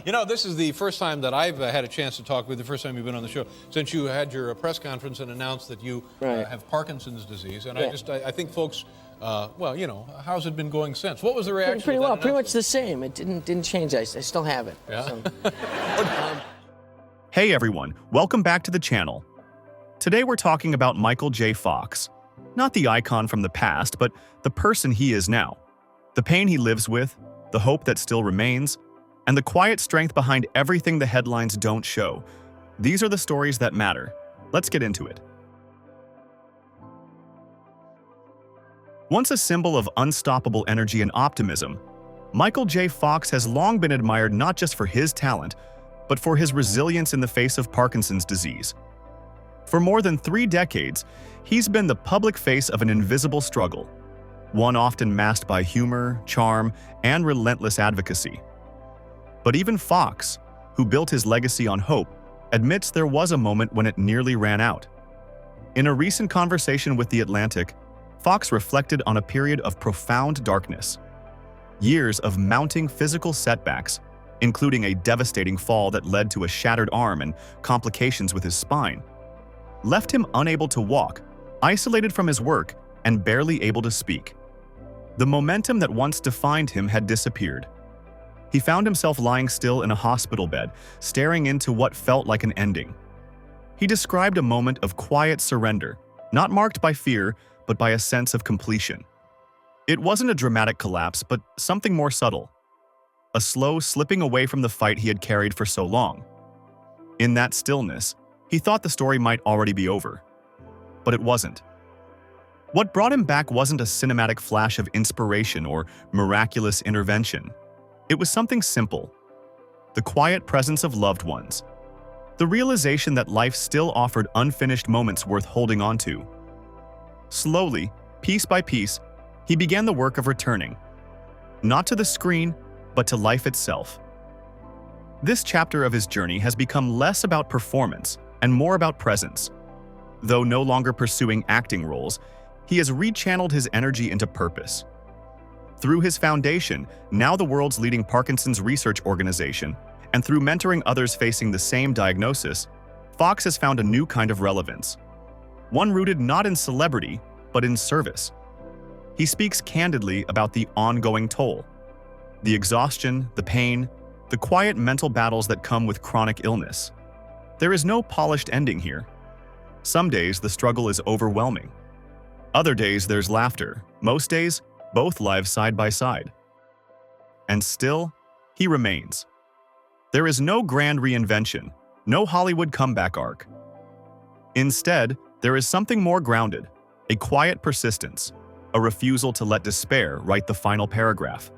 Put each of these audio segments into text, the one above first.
You know, this is the first time that I've had a chance to talk with you, the first time you've been on the show, since you had your press conference and announced that you have Parkinson's disease. And I think folks, well, you know, how's it been going since? What was the reaction? Pretty well, pretty much the same. It didn't change. I still have it. Yeah. So. Hey everyone, welcome back to the channel. Today we're talking about Michael J. Fox. Not the icon from the past, but the person he is now. The pain he lives with, the hope that still remains, and the quiet strength behind everything the headlines don't show. These are the stories that matter. Let's get into it. Once a symbol of unstoppable energy and optimism, Michael J. Fox has long been admired not just for his talent, but for his resilience in the face of Parkinson's disease. For more than 3 decades, he's been the public face of an invisible struggle, one often masked by humor, charm, and relentless advocacy. But even Fox, who built his legacy on hope, admits there was a moment when it nearly ran out. In a recent conversation with The Atlantic, Fox reflected on a period of profound darkness. Years of mounting physical setbacks, including a devastating fall that led to a shattered arm and complications with his spine, left him unable to walk, isolated from his work, and barely able to speak. The momentum that once defined him had disappeared. He found himself lying still in a hospital bed, staring into what felt like an ending. He described a moment of quiet surrender, not marked by fear, but by a sense of completion. It wasn't a dramatic collapse, but something more subtle. A slow slipping away from the fight he had carried for so long. In that stillness, he thought the story might already be over. But it wasn't. What brought him back wasn't a cinematic flash of inspiration or miraculous intervention. It was something simple. The quiet presence of loved ones. The realization that life still offered unfinished moments worth holding on to. Slowly, piece by piece, he began the work of returning. Not to the screen, but to life itself. This chapter of his journey has become less about performance and more about presence. Though no longer pursuing acting roles, he has rechanneled his energy into purpose. Through his foundation, now the world's leading Parkinson's research organization, and through mentoring others facing the same diagnosis, Fox has found a new kind of relevance. One rooted not in celebrity, but in service. He speaks candidly about the ongoing toll. The exhaustion, the pain, the quiet mental battles that come with chronic illness. There is no polished ending here. Some days the struggle is overwhelming. Other days there's laughter. Most days, both lives side by side. And still, he remains. There is no grand reinvention, no Hollywood comeback arc. Instead, there is something more grounded, a quiet persistence, a refusal to let despair write the final paragraph.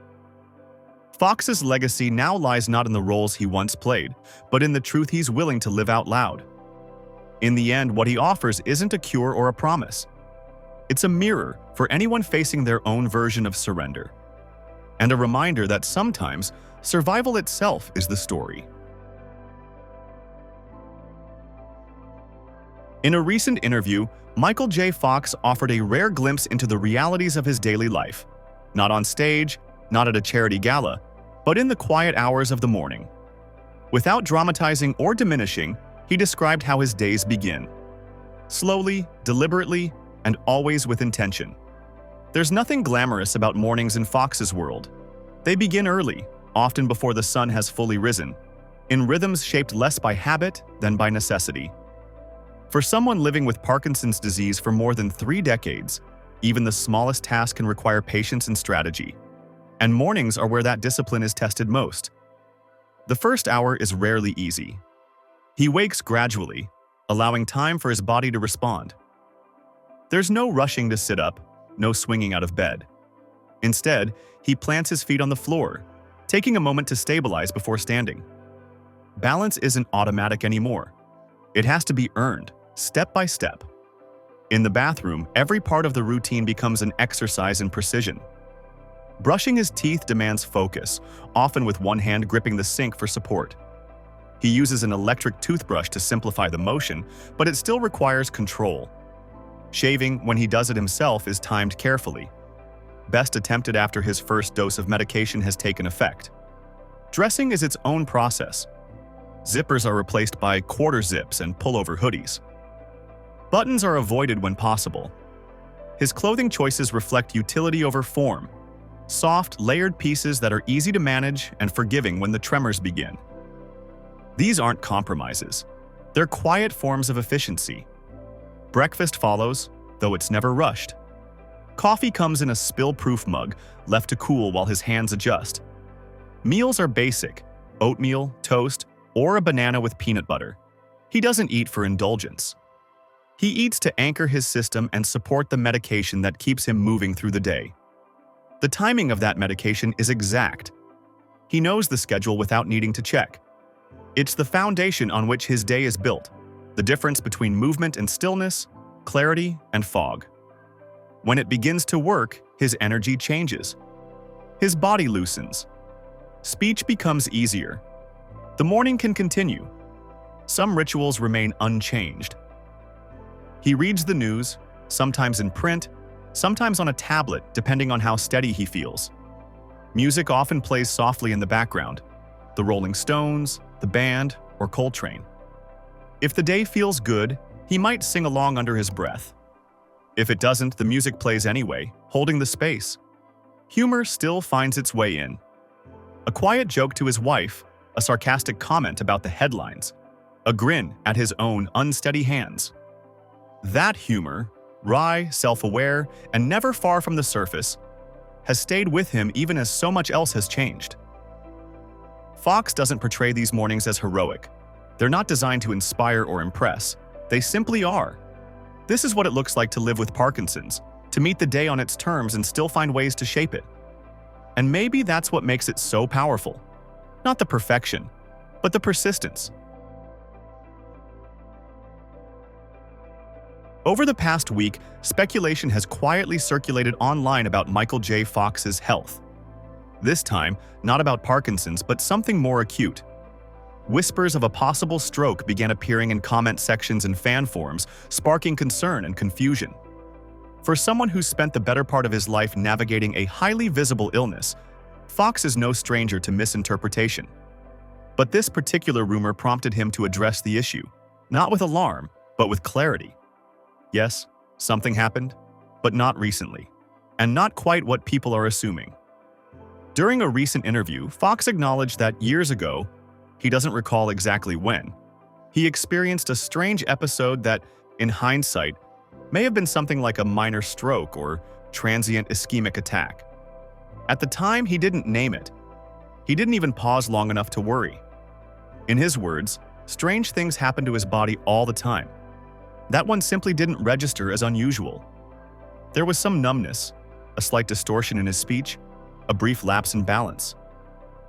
Fox's legacy now lies not in the roles he once played, but in the truth he's willing to live out loud. In the end, what he offers isn't a cure or a promise. It's a mirror for anyone facing their own version of surrender. And a reminder that sometimes survival itself is the story. In a recent interview, Michael J. Fox offered a rare glimpse into the realities of his daily life. Not on stage, not at a charity gala, but in the quiet hours of the morning. Without dramatizing or diminishing, he described how his days begin. Slowly, deliberately, and always with intention. There's nothing glamorous about mornings in Fox's world. They begin early, often before the sun has fully risen, in rhythms shaped less by habit than by necessity. For someone living with Parkinson's disease for more than 3 decades, even the smallest task can require patience and strategy. And mornings are where that discipline is tested most. The first hour is rarely easy. He wakes gradually, allowing time for his body to respond. There's no rushing to sit up, no swinging out of bed. Instead, he plants his feet on the floor, taking a moment to stabilize before standing. Balance isn't automatic anymore. It has to be earned, step by step. In the bathroom, every part of the routine becomes an exercise in precision. Brushing his teeth demands focus, often with one hand gripping the sink for support. He uses an electric toothbrush to simplify the motion, but it still requires control. Shaving, when he does it himself, is timed carefully. Best attempted after his first dose of medication has taken effect. Dressing is its own process. Zippers are replaced by quarter zips and pullover hoodies. Buttons are avoided when possible. His clothing choices reflect utility over form, soft, layered pieces that are easy to manage and forgiving when the tremors begin. These aren't compromises. They're quiet forms of efficiency. Breakfast follows, though it's never rushed. Coffee comes in a spill-proof mug, left to cool while his hands adjust. Meals are basic: oatmeal, toast, or a banana with peanut butter. He doesn't eat for indulgence. He eats to anchor his system and support the medication that keeps him moving through the day. The timing of that medication is exact. He knows the schedule without needing to check. It's the foundation on which his day is built, the difference between movement and stillness, clarity and fog. When it begins to work, his energy changes. His body loosens. Speech becomes easier. The morning can continue. Some rituals remain unchanged. He reads the news, sometimes in print, sometimes on a tablet, depending on how steady he feels. Music often plays softly in the background: the Rolling Stones, the band, or Coltrane. If the day feels good, he might sing along under his breath. If it doesn't, the music plays anyway, holding the space. Humor still finds its way in. A quiet joke to his wife, a sarcastic comment about the headlines, a grin at his own unsteady hands. That humor, wry, self-aware, and never far from the surface, has stayed with him even as so much else has changed. Fox doesn't portray these mornings as heroic. They're not designed to inspire or impress. They simply are. This is what it looks like to live with Parkinson's, to meet the day on its terms and still find ways to shape it. And maybe that's what makes it so powerful. Not the perfection, but the persistence. Over the past week, speculation has quietly circulated online about Michael J. Fox's health. This time, not about Parkinson's, but something more acute. Whispers of a possible stroke began appearing in comment sections and fan forums, sparking concern and confusion. For someone who's spent the better part of his life navigating a highly visible illness, Fox is no stranger to misinterpretation. But this particular rumor prompted him to address the issue, not with alarm, but with clarity. Yes, something happened, but not recently, and not quite what people are assuming. During a recent interview, Fox acknowledged that years ago, he doesn't recall exactly when, he experienced a strange episode that, in hindsight, may have been something like a minor stroke or transient ischemic attack. At the time, he didn't name it. He didn't even pause long enough to worry. In his words, strange things happen to his body all the time. That one simply didn't register as unusual. There was some numbness, a slight distortion in his speech, a brief lapse in balance.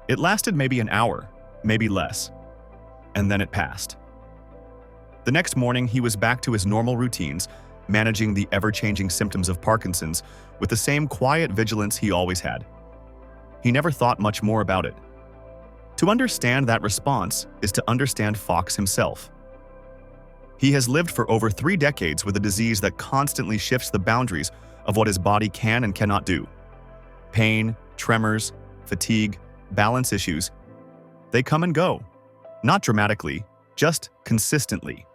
It lasted maybe an hour, maybe less, and then it passed. The next morning, he was back to his normal routines, managing the ever-changing symptoms of Parkinson's with the same quiet vigilance he always had. He never thought much more about it. To understand that response is to understand Fox himself. He has lived for over 3 decades with a disease that constantly shifts the boundaries of what his body can and cannot do. Pain, tremors, fatigue, balance issues, they come and go. Not dramatically, just consistently.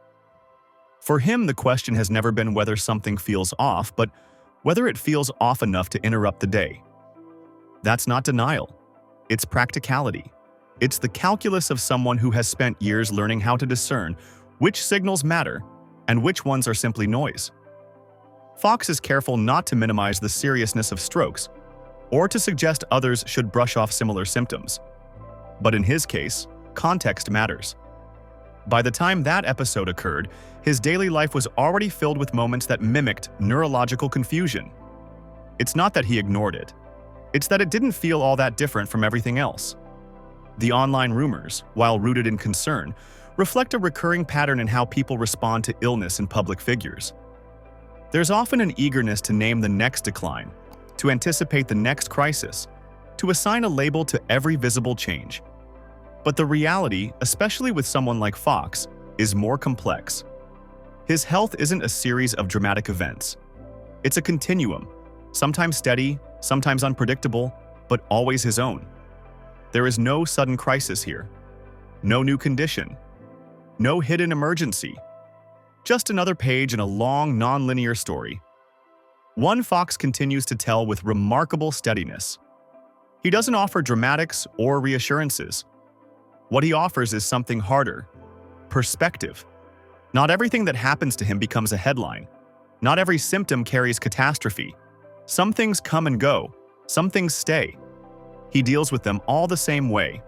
For him, the question has never been whether something feels off, but whether it feels off enough to interrupt the day. That's not denial. It's practicality. It's the calculus of someone who has spent years learning how to discern which signals matter and which ones are simply noise. Fox is careful not to minimize the seriousness of strokes or to suggest others should brush off similar symptoms. But in his case, context matters. By the time that episode occurred, his daily life was already filled with moments that mimicked neurological confusion. It's not that he ignored it. It's that it didn't feel all that different from everything else. The online rumors, while rooted in concern, reflect a recurring pattern in how people respond to illness in public figures. There's often an eagerness to name the next decline, to anticipate the next crisis, to assign a label to every visible change. But the reality, especially with someone like Fox, is more complex. His health isn't a series of dramatic events. It's a continuum, sometimes steady, sometimes unpredictable, but always his own. There is no sudden crisis here, no new condition, no hidden emergency. Just another page in a long, non-linear story. One Fox continues to tell with remarkable steadiness. He doesn't offer dramatics or reassurances. What he offers is something harder: perspective. Not everything that happens to him becomes a headline. Not every symptom carries catastrophe. Some things come and go. Some things stay. He deals with them all the same way,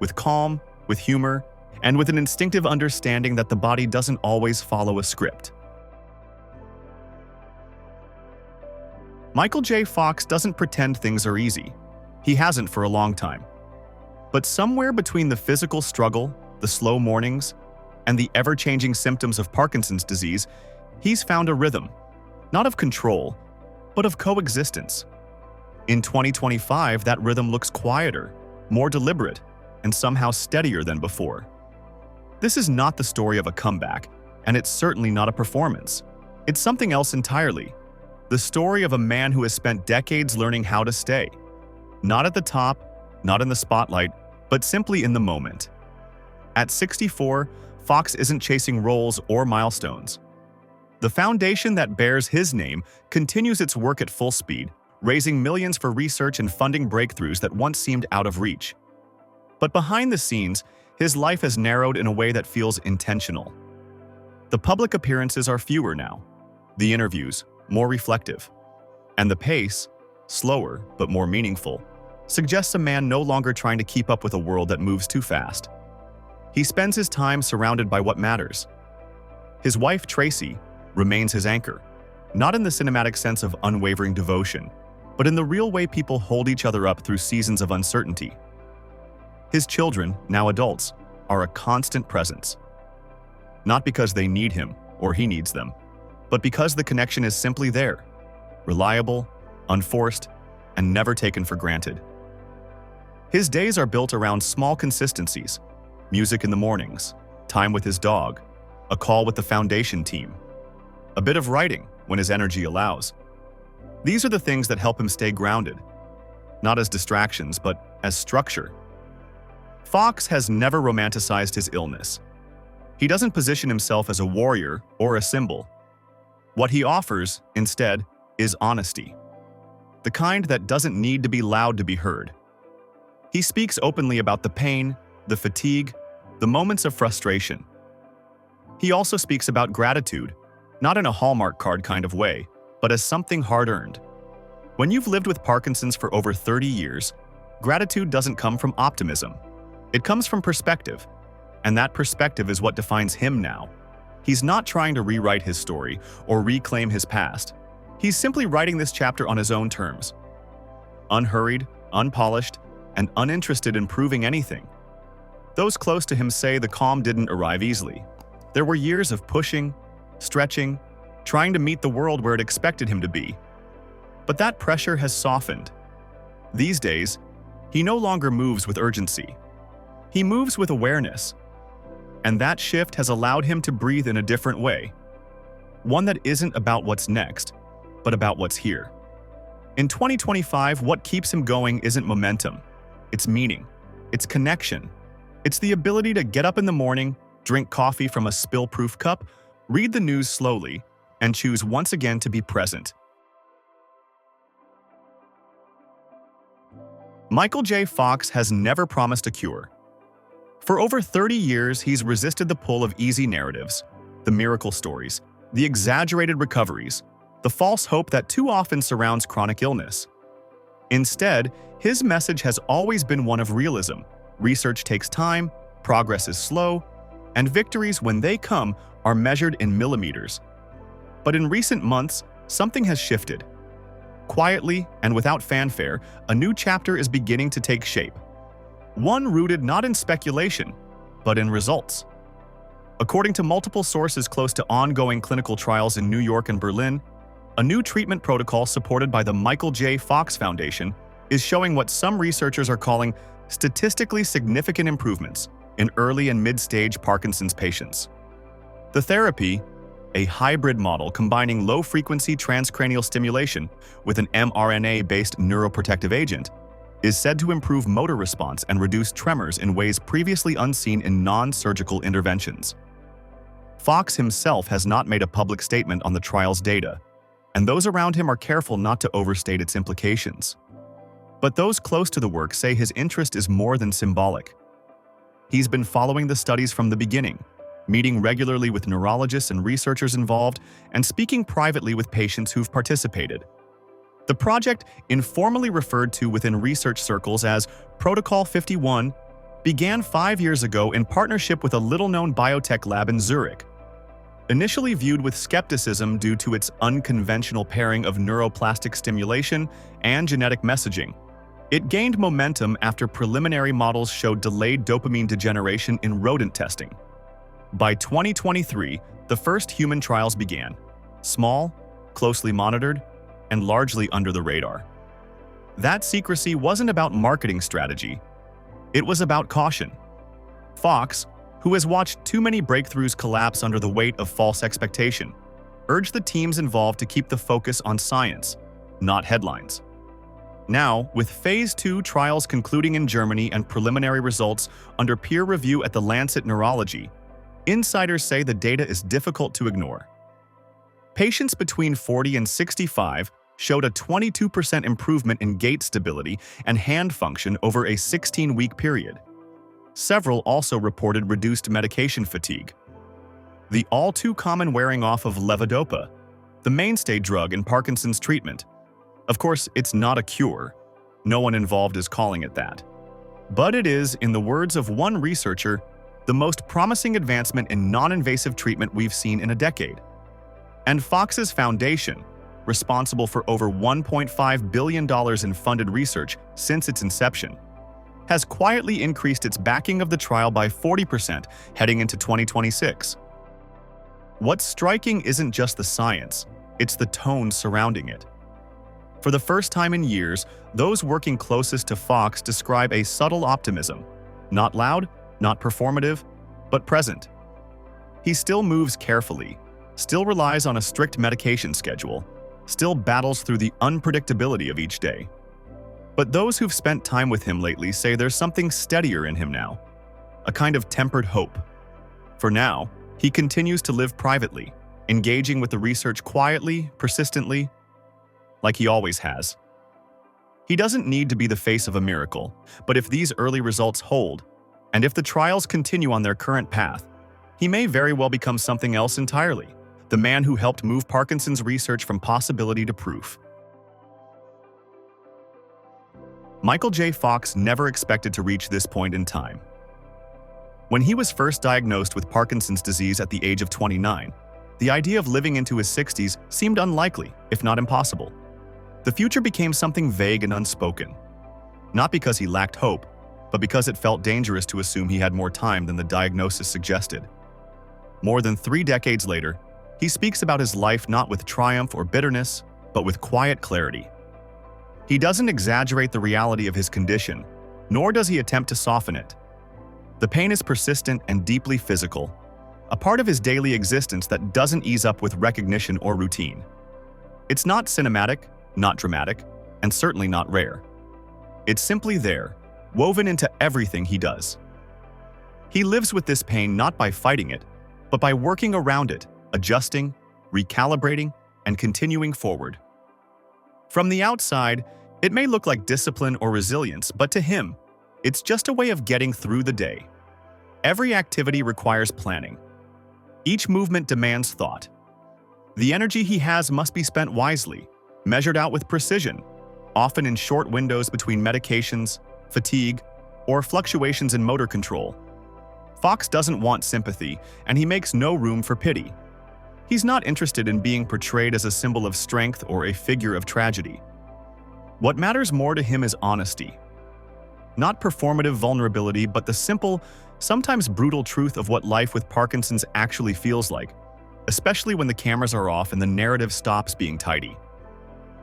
with calm, with humor, and with an instinctive understanding that the body doesn't always follow a script. Michael J. Fox doesn't pretend things are easy. He hasn't for a long time. But somewhere between the physical struggle, the slow mornings, and the ever-changing symptoms of Parkinson's disease, he's found a rhythm, not of control, but of coexistence. In 2025, that rhythm looks quieter, more deliberate, and somehow steadier than before. This is not the story of a comeback, and it's certainly not a performance. It's something else entirely. The story of a man who has spent decades learning how to stay. Not at the top, not in the spotlight, but simply in the moment. At 64, Fox isn't chasing roles or milestones. The foundation that bears his name continues its work at full speed, raising millions for research and funding breakthroughs that once seemed out of reach. But behind the scenes, his life has narrowed in a way that feels intentional. The public appearances are fewer now, the interviews more reflective, and the pace, slower but more meaningful, suggests a man no longer trying to keep up with a world that moves too fast. He spends his time surrounded by what matters. His wife, Tracy, remains his anchor, not in the cinematic sense of unwavering devotion, but in the real way people hold each other up through seasons of uncertainty. His children, now adults, are a constant presence. Not because they need him or he needs them, but because the connection is simply there, reliable, unforced, and never taken for granted. His days are built around small consistencies: music in the mornings, time with his dog, a call with the foundation team, a bit of writing when his energy allows. These are the things that help him stay grounded, not as distractions, but as structure. Fox has never romanticized his illness. He doesn't position himself as a warrior or a symbol. What he offers, instead, is honesty. The kind that doesn't need to be loud to be heard. He speaks openly about the pain, the fatigue, the moments of frustration. He also speaks about gratitude, not in a Hallmark card kind of way, but as something hard-earned. When you've lived with Parkinson's for over 30 years, gratitude doesn't come from optimism. It comes from perspective, and that perspective is what defines him now. He's not trying to rewrite his story or reclaim his past. He's simply writing this chapter on his own terms. Unhurried, unpolished, and uninterested in proving anything. Those close to him say the calm didn't arrive easily. There were years of pushing, stretching, trying to meet the world where it expected him to be. But that pressure has softened. These days, he no longer moves with urgency. He moves with awareness. And that shift has allowed him to breathe in a different way. One that isn't about what's next, but about what's here. In 2025, what keeps him going isn't momentum. It's meaning. It's connection. It's the ability to get up in the morning, drink coffee from a spill-proof cup, read the news slowly, and choose once again to be present. Michael J. Fox has never promised a cure. For over 30 years, he's resisted the pull of easy narratives, the miracle stories, the exaggerated recoveries, the false hope that too often surrounds chronic illness. Instead, his message has always been one of realism. Research takes time, progress is slow, and victories, when they come, are measured in millimeters. But in recent months, something has shifted. Quietly and without fanfare, a new chapter is beginning to take shape. One rooted not in speculation, but in results. According to multiple sources close to ongoing clinical trials in New York and Berlin, a new treatment protocol supported by the Michael J. Fox Foundation is showing what some researchers are calling statistically significant improvements in early and mid-stage Parkinson's patients. The therapy, a hybrid model combining low-frequency transcranial stimulation with an mRNA-based neuroprotective agent, is said to improve motor response and reduce tremors in ways previously unseen in non-surgical interventions. Fox himself has not made a public statement on the trial's data, and those around him are careful not to overstate its implications. But those close to the work say his interest is more than symbolic. He's been following the studies from the beginning, meeting regularly with neurologists and researchers involved, and speaking privately with patients who've participated. The project, informally referred to within research circles as Protocol 51, began 5 years ago in partnership with a little-known biotech lab in Zurich. Initially viewed with skepticism due to its unconventional pairing of neuroplastic stimulation and genetic messaging, it gained momentum after preliminary models showed delayed dopamine degeneration in rodent testing. By 2023, the first human trials began, small, closely monitored, and largely under the radar. That secrecy wasn't about marketing strategy. It was about caution. Fox, who has watched too many breakthroughs collapse under the weight of false expectation, urged the teams involved to keep the focus on science, not headlines. Now, with Phase 2 trials concluding in Germany and preliminary results under peer review at the Lancet Neurology, insiders say the data is difficult to ignore. Patients between 40 and 65 showed a 22% improvement in gait stability and hand function over a 16-week period. Several also reported reduced medication fatigue. The all-too-common wearing off of levodopa, the mainstay drug in Parkinson's treatment. Of course, it's not a cure. No one involved is calling it that. But it is, in the words of one researcher, the most promising advancement in non-invasive treatment we've seen in a decade. And Fox's foundation, responsible for over $1.5 billion in funded research since its inception, has quietly increased its backing of the trial by 40% heading into 2026. What's striking isn't just the science, it's the tone surrounding it. For the first time in years, those working closest to Fox describe a subtle optimism, not loud, not performative, but present. He still moves carefully, still relies on a strict medication schedule, still battles through the unpredictability of each day. But those who've spent time with him lately say there's something steadier in him now, a kind of tempered hope. For now, he continues to live privately, engaging with the research quietly, persistently, like he always has. He doesn't need to be the face of a miracle, but if these early results hold, and if the trials continue on their current path, he may very well become something else entirely, the man who helped move Parkinson's research from possibility to proof. Michael J. Fox never expected to reach this point in time. When he was first diagnosed with Parkinson's disease at the age of 29, the idea of living into his 60s seemed unlikely, if not impossible. The future became something vague and unspoken. Not because he lacked hope, but because it felt dangerous to assume he had more time than the diagnosis suggested. More than 3 decades later, he speaks about his life not with triumph or bitterness, but with quiet clarity. He doesn't exaggerate the reality of his condition, nor does he attempt to soften it. The pain is persistent and deeply physical, a part of his daily existence that doesn't ease up with recognition or routine. It's not cinematic, not dramatic, and certainly not rare. It's simply there, woven into everything he does. He lives with this pain not by fighting it, but by working around it, adjusting, recalibrating, and continuing forward. From the outside, it may look like discipline or resilience, but to him, it's just a way of getting through the day. Every activity requires planning. Each movement demands thought. The energy he has must be spent wisely, measured out with precision, often in short windows between medications, fatigue, or fluctuations in motor control. Fox doesn't want sympathy, and he makes no room for pity. He's not interested in being portrayed as a symbol of strength or a figure of tragedy. What matters more to him is honesty. Not performative vulnerability, but the simple, sometimes brutal truth of what life with Parkinson's actually feels like, especially when the cameras are off and the narrative stops being tidy.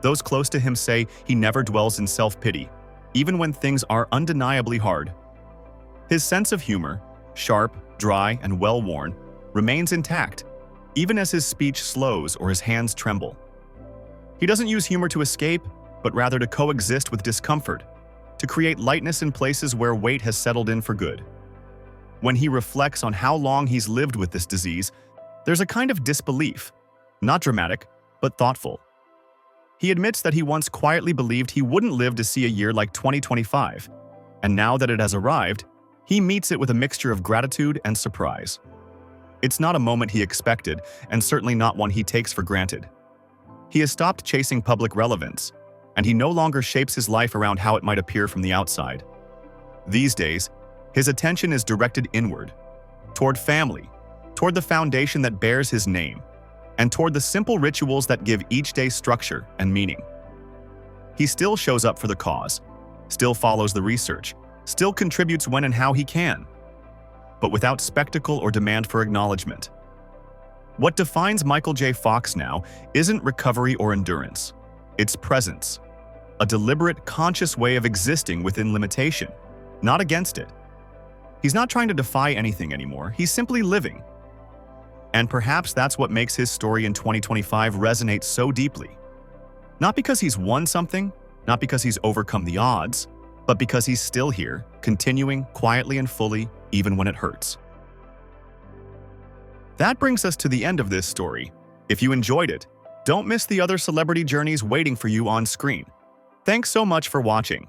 Those close to him say he never dwells in self-pity, even when things are undeniably hard. His sense of humor, sharp, dry, and well-worn, remains intact, even as his speech slows or his hands tremble. He doesn't use humor to escape, but rather to coexist with discomfort, to create lightness in places where weight has settled in for good. When he reflects on how long he's lived with this disease, there's a kind of disbelief, not dramatic, but thoughtful. He admits that he once quietly believed he wouldn't live to see a year like 2025, and now that it has arrived, he meets it with a mixture of gratitude and surprise. It's not a moment he expected, and certainly not one he takes for granted. He has stopped chasing public relevance, and he no longer shapes his life around how it might appear from the outside. These days, his attention is directed inward, toward family, toward the foundation that bears his name, and toward the simple rituals that give each day structure and meaning. He still shows up for the cause, still follows the research, still contributes when and how he can, but without spectacle or demand for acknowledgement. What defines Michael J. Fox now isn't recovery or endurance. It's presence, a deliberate, conscious way of existing within limitation, not against it. He's not trying to defy anything anymore, he's simply living. And perhaps that's what makes his story in 2025 resonate so deeply. Not because he's won something, not because he's overcome the odds, but because he's still here, continuing quietly and fully, even when it hurts. That brings us to the end of this story. If you enjoyed it, don't miss the other celebrity journeys waiting for you on screen. Thanks so much for watching.